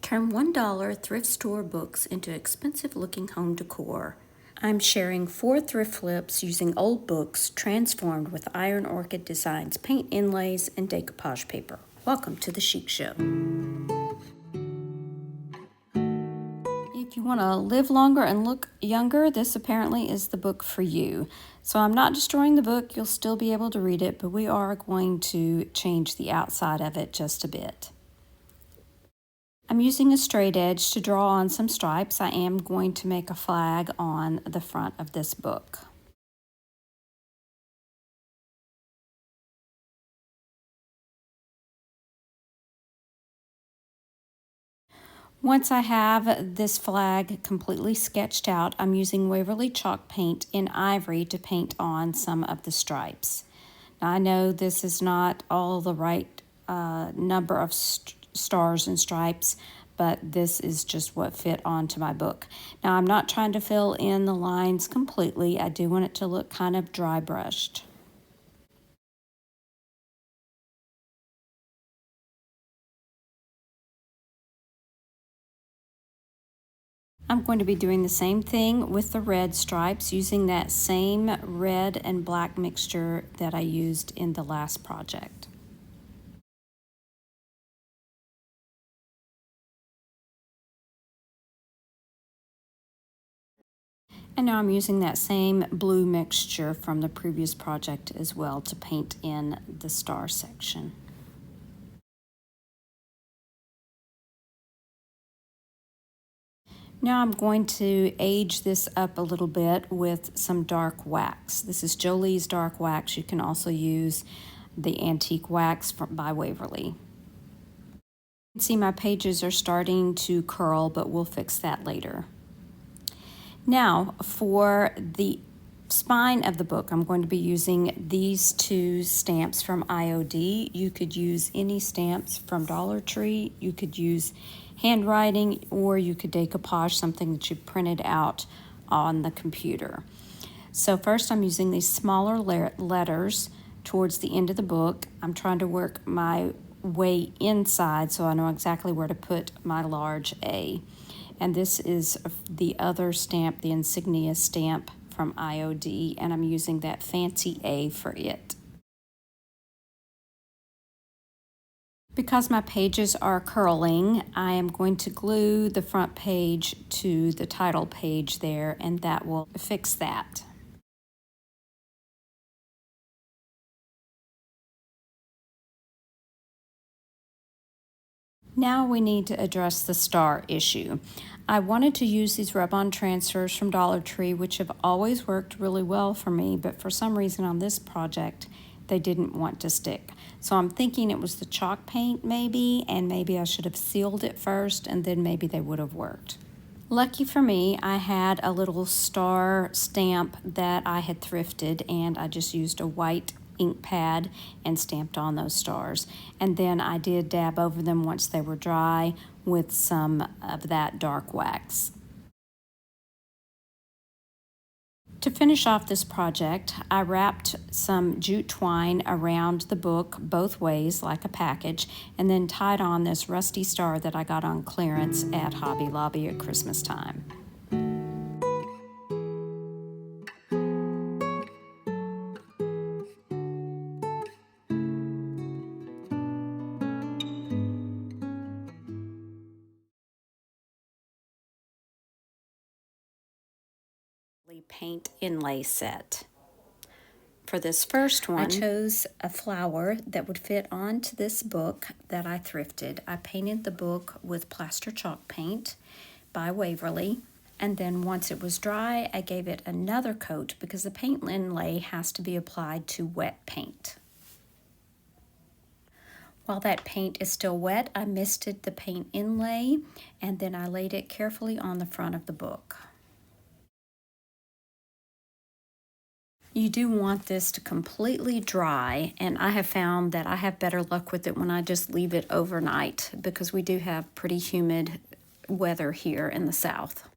Turn $1 thrift store books into expensive-looking home decor. I'm sharing 4 thrift flips using old books transformed with Iron Orchid Designs paint inlays and decoupage paper. Welcome to the Chic Show. If you want to live longer and look younger, this apparently is the book for you. So I'm not destroying the book. You'll still be able to read it, but we are going to change the outside of it just a bit. I'm using a straight edge to draw on some stripes. I am going to make a flag on the front of this book. Once I have this flag completely sketched out, I'm using Waverly chalk paint in ivory to paint on some of the stripes. Now I know this is not all the right number of stars and stripes, but this is just what fit onto my book. Now I'm not trying to fill in the lines completely. I do want it to look kind of dry brushed. I'm going to be doing the same thing with the red stripes using that same red and black mixture that I used in the last project. And now I'm using that same blue mixture from the previous project as well to paint in the star section. Now I'm going to age this up a little bit with some dark wax. This is Jolie's dark wax. You can also use the antique wax by Waverly. You can see my pages are starting to curl, but we'll fix that later. Now for the spine of the book, I'm going to be using these 2 stamps from IOD. You could use any stamps from Dollar Tree. You could use handwriting, or you could decoupage something that you printed out on the computer. So first I'm using these smaller letters towards the end of the book. I'm trying to work my way inside so I know exactly where to put my large A. And this is the other stamp, the insignia stamp from IOD, and I'm using that fancy A for it. Because my pages are curling, I am going to glue the front page to the title page there, and that will fix that. Now we need to address the star issue. I wanted to use these rub-on transfers from Dollar Tree, which have always worked really well for me, but for some reason on this project, they didn't want to stick. So I'm thinking it was the chalk paint maybe, and maybe I should have sealed it first, and then maybe they would have worked. Lucky for me, I had a little star stamp that I had thrifted, and I just used a white ink pad and stamped on those stars. And then I did dab over them once they were dry with some of that dark wax. To finish off this project, I wrapped some jute twine around the book both ways like a package, and then tied on this rusty star that I got on clearance at Hobby Lobby at Christmas time. Paint inlay set. For this first one, I chose a flower that would fit onto this book that I thrifted. I painted the book with plaster chalk paint by Waverly, and then once it was dry, I gave it another coat because the paint inlay has to be applied to wet paint. While that paint is still wet, I misted the paint inlay, and then I laid it carefully on the front of the book. You do want this to completely dry, and I have found that I have better luck with it when I just leave it overnight because we do have pretty humid weather here in the South.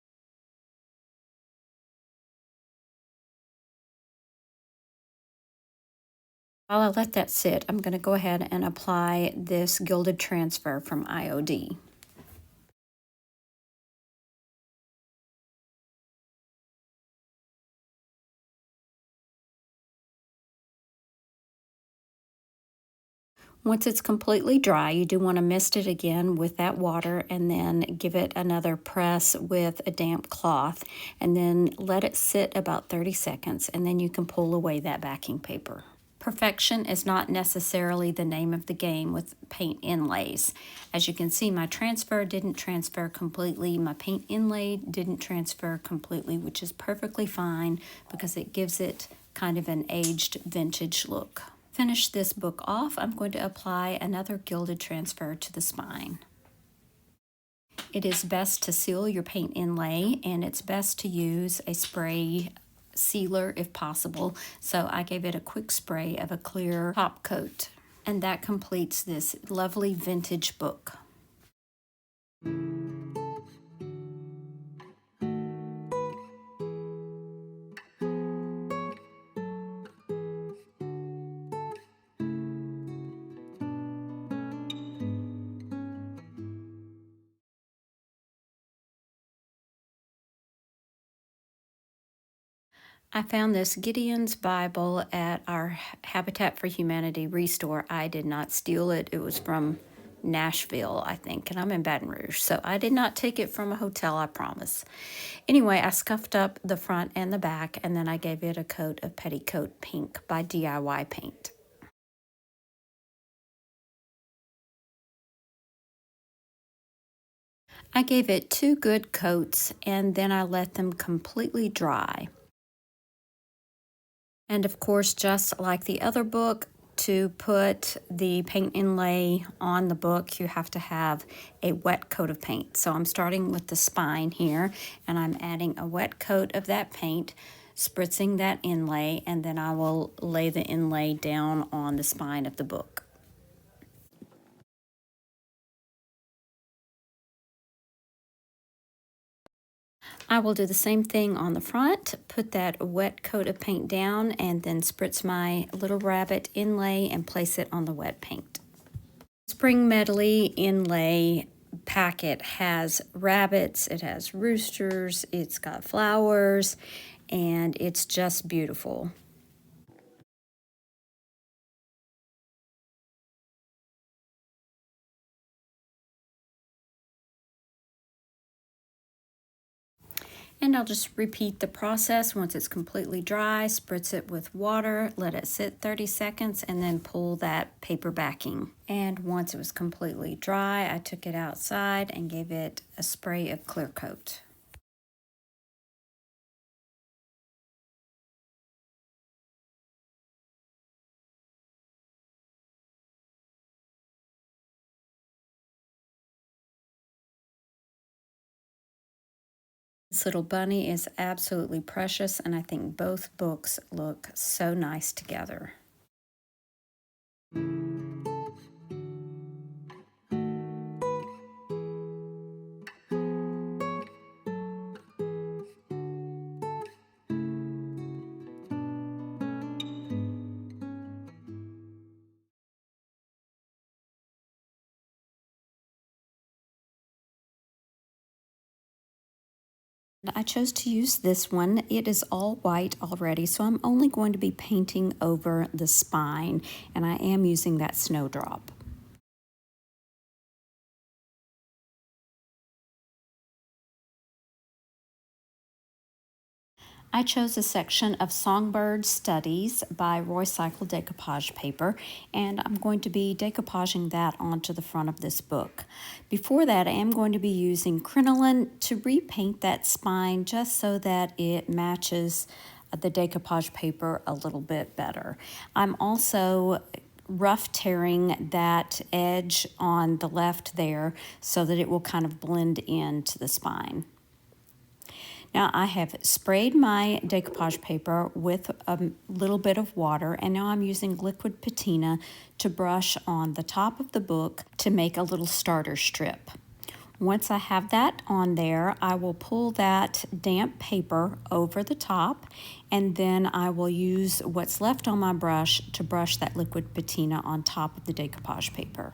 While I let that sit, I'm going to go ahead and apply this gilded transfer from IOD. Once it's completely dry, you do want to mist it again with that water and then give it another press with a damp cloth and then let it sit about 30 seconds and then you can pull away that backing paper. Perfection is not necessarily the name of the game with paint inlays. As you can see, my transfer didn't transfer completely. My paint inlay didn't transfer completely, which is perfectly fine because it gives it kind of an aged vintage look. Finish this book off, I'm going to apply another gilded transfer to the spine. It is best to seal your paint inlay, and it's best to use a spray sealer if possible. So I gave it a quick spray of a clear top coat, and that completes this lovely vintage book. I found this Gideon's Bible at our Habitat for Humanity restore. I did not steal it. It was from Nashville, I think, and I'm in Baton Rouge. So I did not take it from a hotel, I promise. Anyway, I scuffed up the front and the back, and then I gave it a coat of Petticoat Pink by DIY Paint. I gave it 2 good coats, and then I let them completely dry. And of course, just like the other book, to put the paint inlay on the book, you have to have a wet coat of paint. So I'm starting with the spine here, and I'm adding a wet coat of that paint, spritzing that inlay, and then I will lay the inlay down on the spine of the book. I will do the same thing on the front, put that wet coat of paint down, and then spritz my little rabbit inlay and place it on the wet paint. Spring Medley inlay packet has rabbits, it has roosters, it's got flowers, and it's just beautiful. And I'll just repeat the process. Once it's completely dry, spritz it with water, let it sit 30 seconds, and then pull that paper backing. And once it was completely dry, I took it outside and gave it a spray of clear coat. This little bunny is absolutely precious, and I think both books look so nice together. I chose to use this one. It is all white already, so I'm only going to be painting over the spine, and I am using that snowdrop. I chose a section of Songbird Studies by Roy Cycle decoupage paper, and I'm going to be decoupaging that onto the front of this book. Before that, I am going to be using crinoline to repaint that spine just so that it matches the decoupage paper a little bit better. I'm also rough tearing that edge on the left there so that it will kind of blend into the spine. Now I have sprayed my decoupage paper with a little bit of water, and now I'm using liquid patina to brush on the top of the book to make a little starter strip. Once I have that on there, I will pull that damp paper over the top, and then I will use what's left on my brush to brush that liquid patina on top of the decoupage paper.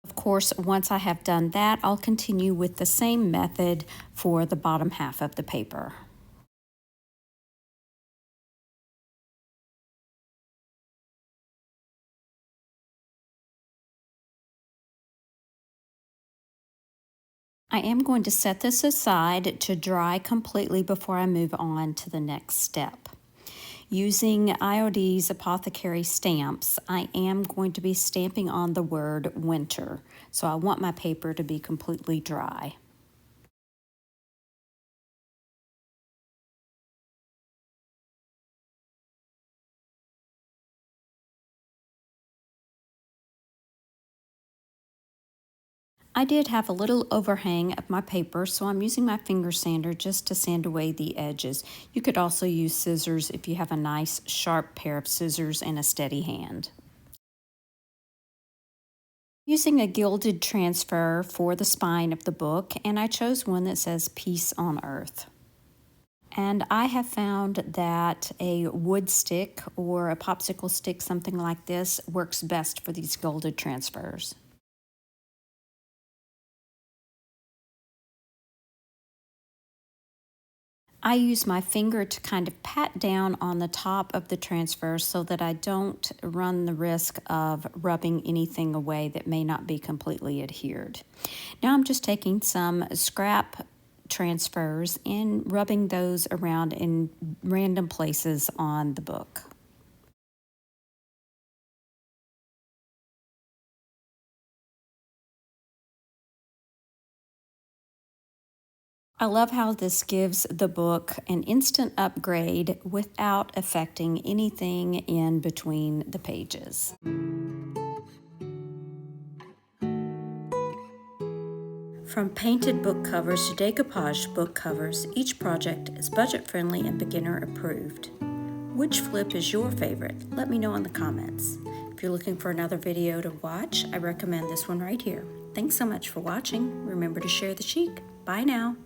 Of course, once I have done that, I'll continue with the same method for the bottom half of the paper. I am going to set this aside to dry completely before I move on to the next step. Using IOD's apothecary stamps, I am going to be stamping on the word winter, so I want my paper to be completely dry. I did have a little overhang of my paper, so I'm using my finger sander just to sand away the edges. You could also use scissors if you have a nice sharp pair of scissors and a steady hand. Using a gilded transfer for the spine of the book, and I chose one that says Peace on Earth. And I have found that a wood stick or a popsicle stick, something like this, works best for these gilded transfers. I use my finger to kind of pat down on the top of the transfer so that I don't run the risk of rubbing anything away that may not be completely adhered. Now I'm just taking some scrap transfers and rubbing those around in random places on the book. I love how this gives the book an instant upgrade without affecting anything in between the pages. From painted book covers to decoupaged book covers, each project is budget-friendly and beginner-approved. Which flip is your favorite? Let me know in the comments. If you're looking for another video to watch, I recommend this one right here. Thanks so much for watching. Remember to share the chic. Bye now.